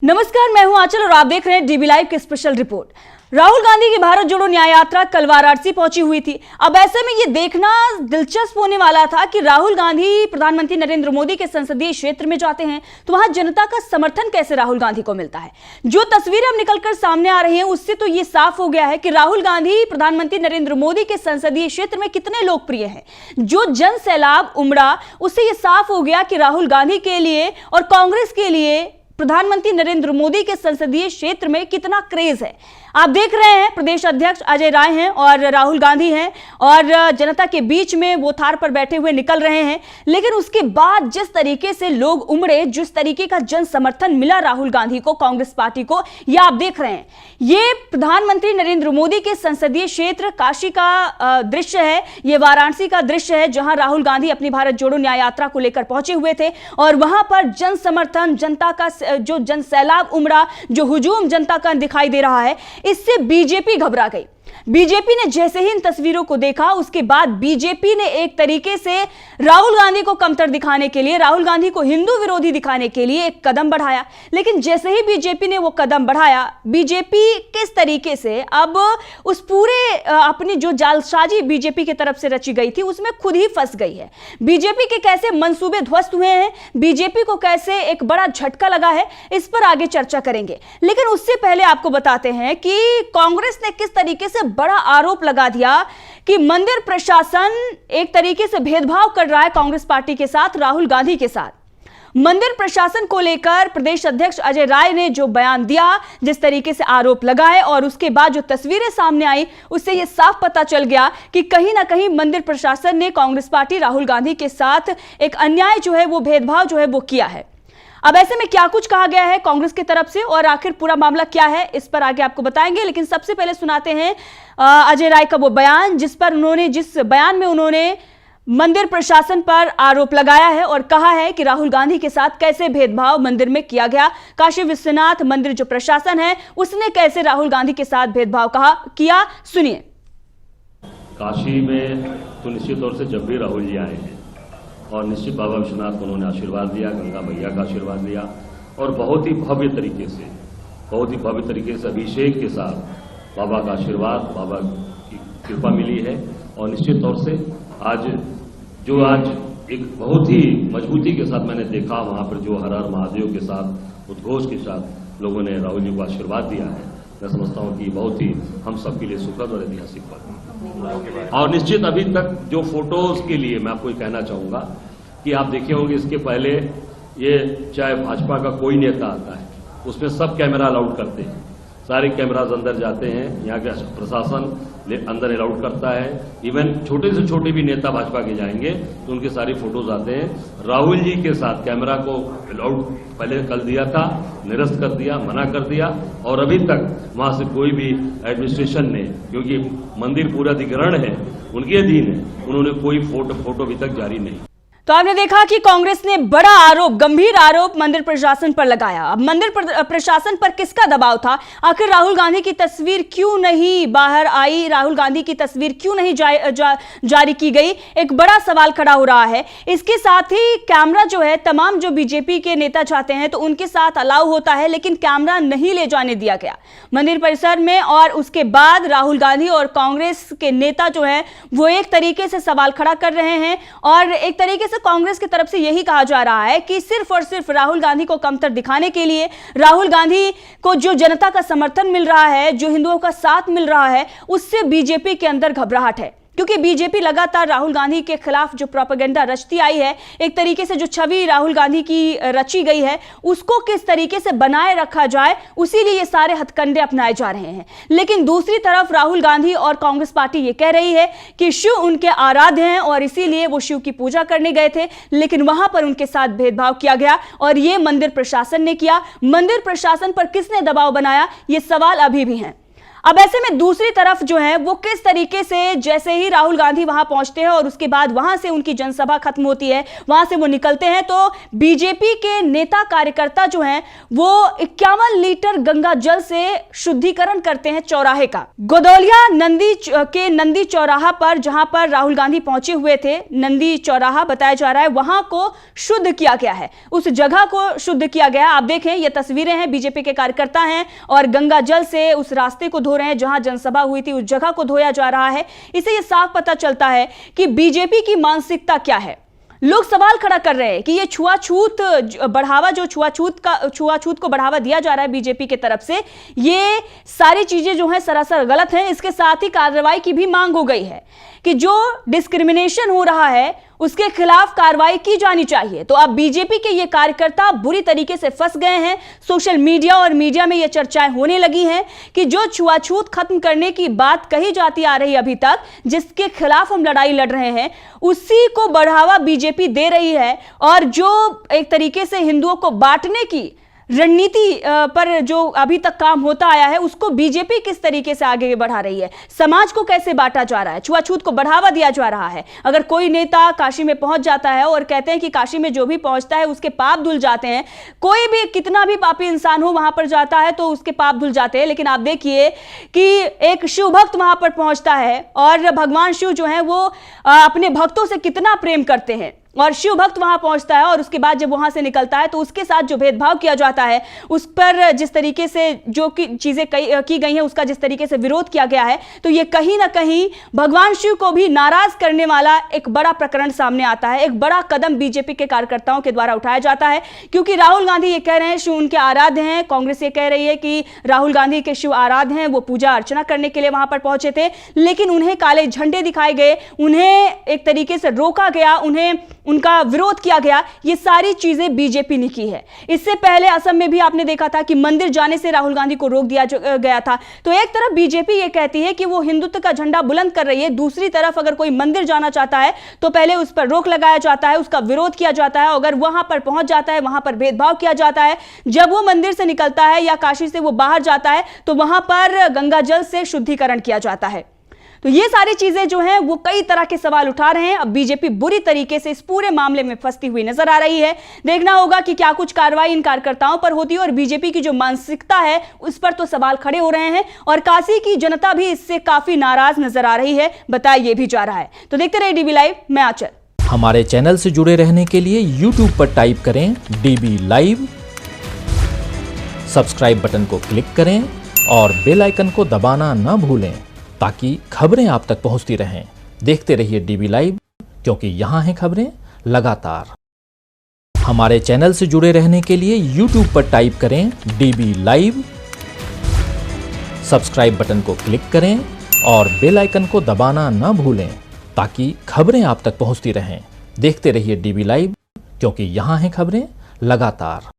नमस्कार, मैं हूं आंचल और आप देख रहे हैं डीबी लाइव की स्पेशल रिपोर्ट। राहुल गांधी की भारत जोड़ो न्याय यात्रा कल वाराणसी पहुंची हुई थी। अब ऐसे में यह देखना दिलचस्प होने वाला था कि राहुल गांधी प्रधानमंत्री नरेंद्र मोदी के संसदीय क्षेत्र में जाते हैं तो वहां जनता का समर्थन कैसे राहुल गांधी को मिलता है। जो तस्वीरें अब निकलकर सामने आ रही हैं उससे तो यह साफ हो गया है कि राहुल गांधी प्रधानमंत्री नरेंद्र मोदी के संसदीय क्षेत्र में कितने लोकप्रिय हैं। जो जन सैलाब उमड़ा उससे यह साफ हो गया कि राहुल गांधी के लिए और कांग्रेस के लिए प्रधानमंत्री नरेंद्र मोदी के संसदीय क्षेत्र में कितना क्रेज है। आप देख रहे हैं प्रदेश अध्यक्ष अजय राय हैं और राहुल गांधी हैं और जनता के बीच में वो थार पर बैठे हुए निकल रहे हैं। लेकिन उसके बाद जिस तरीके से लोग उमड़े, जिस तरीके का जन समर्थन मिला राहुल गांधी को, कांग्रेस पार्टी को, ये आप देख रहे हैं। ये प्रधानमंत्री नरेंद्र मोदी के संसदीय क्षेत्र काशी का दृश्य है, ये वाराणसी का दृश्य है जहां राहुल गांधी अपनी भारत जोड़ो न्याय यात्रा को लेकर पहुंचे हुए थे और वहां पर जन समर्थन, जनता का जो जन सैलाब उमड़ा, जो हुजूम जनता का दिखाई दे रहा है, इससे बीजेपी घबरा गई। बीजेपी ने जैसे ही इन तस्वीरों को देखा उसके बाद बीजेपी ने एक तरीके से राहुल गांधी को कमतर दिखाने के लिए, राहुल गांधी को हिंदू विरोधी दिखाने के लिए एक कदम बढ़ाया। लेकिन जैसे ही बीजेपी ने वो कदम बढ़ाया, बीजेपी किस तरीके से अब उस पूरे अपनी जो जालसाजी बीजेपी की तरफ से रची गई थी उसमें खुद ही फंस गई है। बीजेपी के कैसे मंसूबे ध्वस्त हुए हैं, बीजेपी को कैसे एक बड़ा झटका लगा है, इस पर आगे चर्चा करेंगे। लेकिन उससे पहले आपको बताते हैं कि कांग्रेस ने किस तरीके से बड़ा आरोप लगा दिया कि मंदिर प्रशासन एक तरीके से भेदभाव कर रहा है कांग्रेस पार्टी के साथ, राहुल गांधी के साथ। मंदिर प्रशासन को लेकर प्रदेश अध्यक्ष अजय राय ने जो बयान दिया, जिस तरीके से आरोप लगाए और उसके बाद जो तस्वीरें सामने आई उससे यह साफ पता चल गया कि कहीं ना कहीं मंदिर प्रशासन ने कांग्रेस पार्टी राहुल गांधी के साथ एक अन्याय जो है, वो भेदभाव जो है वो किया है। अब ऐसे में क्या कुछ कहा गया है कांग्रेस की तरफ से और आखिर पूरा मामला क्या है, इस पर आगे आपको बताएंगे। लेकिन सबसे पहले सुनाते हैं अजय राय का वो बयान जिस बयान में उन्होंने मंदिर प्रशासन पर आरोप लगाया है और कहा है कि राहुल गांधी के साथ कैसे भेदभाव मंदिर में किया गया। काशी विश्वनाथ मंदिर जो प्रशासन है उसने कैसे राहुल गांधी के साथ भेदभाव किया, सुनिए। काशी में तो निश्चित तौर से जब भी राहुल जी आए हैं और निश्चित बाबा विश्वनाथ को उन्होंने आशीर्वाद दिया, गंगा मैया का आशीर्वाद दिया और बहुत ही भव्य तरीके से अभिषेक के साथ बाबा का आशीर्वाद, बाबा की कृपा मिली है। और निश्चित तौर से आज एक बहुत ही मजबूती के साथ मैंने देखा वहां पर जो हर हर महादेव के साथ उद्घोष के साथ लोगों ने राहुल जी को आशीर्वाद दिया है। मैं समझता हूं कि बहुत ही हम सबके लिए सुखद और ऐतिहासिक बात है। और निश्चित अभी तक जो फोटोज के लिए मैं आपको कहना चाहूंगा कि आप देखे होंगे इसके पहले ये चाहे भाजपा का कोई नेता आता है उसमें सब कैमरा अलाउड करते हैं, सारे कैमराज अंदर जाते हैं, यहाँ का प्रशासन अंदर अलाउड करता है। इवन छोटे से छोटे भी नेता भाजपा के जाएंगे तो उनके सारी फोटोज आते हैं। राहुल जी के साथ कैमरा को अलाउड पहले कल दिया था, निरस्त कर दिया, मना कर दिया और अभी तक वहां से कोई भी एडमिनिस्ट्रेशन ने, क्योंकि मंदिर पूरा अधिग्रहण है, उनके अधीन है, उन्होंने कोई फोटो अभी तक जारी नहीं। तो आपने देखा कि कांग्रेस ने बड़ा आरोप, गंभीर आरोप मंदिर प्रशासन पर लगाया। अब मंदिर प्रशासन पर किसका दबाव था? आखिर राहुल गांधी की तस्वीर क्यों नहीं बाहर आई, राहुल गांधी की तस्वीर क्यों नहीं जारी की गई, एक बड़ा सवाल खड़ा हो रहा है। इसके साथ ही कैमरा जो है, तमाम जो बीजेपी के नेता चाहते हैं तो उनके साथ अलाउ होता है, लेकिन कैमरा नहीं ले जाने दिया गया मंदिर परिसर में। और उसके बाद राहुल गांधी और कांग्रेस के नेता जो है वो एक तरीके से सवाल खड़ा कर रहे हैं और एक तरीके से कांग्रेस की तरफ से यही कहा जा रहा है कि सिर्फ और सिर्फ राहुल गांधी को कमतर दिखाने के लिए, राहुल गांधी को जो जनता का समर्थन मिल रहा है, जो हिंदुओं का साथ मिल रहा है, उससे बीजेपी के अंदर घबराहट है। क्योंकि बीजेपी लगातार राहुल गांधी के खिलाफ जो प्रोपेगेंडा रचती आई है, एक तरीके से जो छवि राहुल गांधी की रची गई है उसको किस तरीके से बनाए रखा जाए, उसी लिए ये सारे हथकंडे अपनाए जा रहे हैं। लेकिन दूसरी तरफ राहुल गांधी और कांग्रेस पार्टी ये कह रही है कि शिव उनके आराध्य हैं और इसीलिए वो शिव की पूजा करने गए थे, लेकिन वहां पर उनके साथ भेदभाव किया गया और ये मंदिर प्रशासन ने किया। मंदिर प्रशासन पर किसने दबाव बनाया, ये सवाल अभी भी है। अब ऐसे में दूसरी तरफ जो है वो किस तरीके से, जैसे ही राहुल गांधी वहां पहुंचते हैं और उसके बाद वहां से उनकी जनसभा खत्म होती है, वहां से वो निकलते हैं, तो बीजेपी के नेता कार्यकर्ता जो हैं वो 51 लीटर गंगा जल से शुद्धिकरण करते हैं चौराहे का। गोदौलिया नंदी चौराहा पर, जहां पर राहुल गांधी पहुंचे हुए थे, नंदी चौराहा बताया जा रहा है, वहां को शुद्ध किया गया है, उस जगह को शुद्ध किया गया। आप देखें, ये तस्वीरें हैं, बीजेपी के कार्यकर्ता हैं और गंगा जल से उस रास्ते को धो रहे हैं जहां जनसभा हुई थी, उस जगह को धोया जा रहा है। इससे यह साफ पता चलता है कि बीजेपी की मानसिकता क्या है। लोग सवाल खड़ा कर रहे हैं कि ये छुआछूत बढ़ावा, जो छुआछूत को बढ़ावा दिया जा रहा है बीजेपी की तरफ से, ये सारी चीजें जो हैं सरासर गलत हैं। इसके साथ ही कार्रवाई की भी मांग हो गई है कि जो डिस्क्रिमिनेशन हो रहा है उसके खिलाफ कार्रवाई की जानी चाहिए। तो अब बीजेपी के ये कार्यकर्ता बुरी तरीके से फंस गए हैं। सोशल मीडिया और मीडिया में ये चर्चाएं होने लगी हैं कि जो छुआछूत खत्म करने की बात कही जाती आ रही अभी तक, जिसके खिलाफ हम लड़ाई लड़ रहे हैं, उसी को बढ़ावा बीजेपी दे रही है। और जो एक तरीके से हिंदुओं को बांटने की रणनीति पर जो अभी तक काम होता आया है, उसको बीजेपी किस तरीके से आगे बढ़ा रही है, समाज को कैसे बांटा जा रहा है, छुआछूत को बढ़ावा दिया जा रहा है। अगर कोई नेता काशी में पहुंच जाता है और कहते हैं कि काशी में जो भी पहुंचता है उसके पाप धुल जाते हैं, कोई भी कितना भी पापी इंसान हो वहां पर जाता है तो उसके पाप धुल जाते हैं। लेकिन आप देखिए कि एक शिव भक्त वहां पर पहुंचता है और भगवान शिव जो है वो अपने भक्तों से कितना प्रेम करते हैं, और शिव भक्त वहां पहुंचता है और उसके बाद जब वहां से निकलता है तो उसके साथ जो भेदभाव किया जाता है, उस पर जिस तरीके से जो की चीजें की गई हैं, उसका जिस तरीके से विरोध किया गया है, तो ये कहीं ना कहीं भगवान शिव को भी नाराज करने वाला एक बड़ा प्रकरण सामने आता है। एक बड़ा कदम बीजेपी के कार्यकर्ताओं के द्वारा उठाया जाता है, क्योंकि राहुल गांधी ये कह रहे हैं शिव उनके आराध्य हैं। कांग्रेस ये कह रही है कि राहुल गांधी के शिव आराध्य हैं, वो पूजा अर्चना करने के लिए वहां पर पहुंचे थे, लेकिन उन्हें काले झंडे दिखाए गए, उन्हें एक तरीके से रोका गया, उन्हें उनका विरोध किया गया। ये सारी चीजें बीजेपी ने की है। इससे पहले असम में भी आपने देखा था कि मंदिर जाने से राहुल गांधी को रोक दिया गया था। तो एक तरफ बीजेपी ये कहती है कि वो हिंदुत्व का झंडा बुलंद कर रही है, दूसरी तरफ अगर कोई मंदिर जाना चाहता है तो पहले उस पर रोक लगाया जाता है, उसका विरोध किया जाता है। अगर वहां पर पहुंच जाता है वहां पर भेदभाव किया जाता है। जब वो मंदिर से निकलता है या काशी से वो बाहर जाता है तो वहां पर गंगा जल से शुद्धिकरण किया जाता है। तो ये सारी चीजें जो हैं वो कई तरह के सवाल उठा रहे हैं। अब बीजेपी बुरी तरीके से इस पूरे मामले में फंसती हुई नजर आ रही है। देखना होगा कि क्या कुछ कार्रवाई इन कार्यकर्ताओं पर होती है, और बीजेपी की जो मानसिकता है उस पर तो सवाल खड़े हो रहे हैं और काशी की जनता भी इससे काफी नाराज नजर आ रही है, बताया ये भी जा रहा है। तो देखते रहिए डीबी लाइव, मैं आंचल। हमारे चैनल से जुड़े रहने के लिए YouTube पर टाइप करें DB लाइव, सब्सक्राइब बटन को क्लिक करें और बेल आइकन को दबाना न भूलें ताकि खबरें आप तक पहुंचती रहें। देखते रहिए DB लाइव, क्योंकि यहाँ हैं खबरें लगातार। हमारे चैनल से जुड़े रहने के लिए YouTube पर टाइप करें DB लाइव, सब्सक्राइब बटन को क्लिक करें और बेल आइकन को दबाना न भूलें ताकि खबरें आप तक पहुंचती रहें। देखते रहिए DB लाइव, क्योंकि यहाँ हैं खबरें लगातार।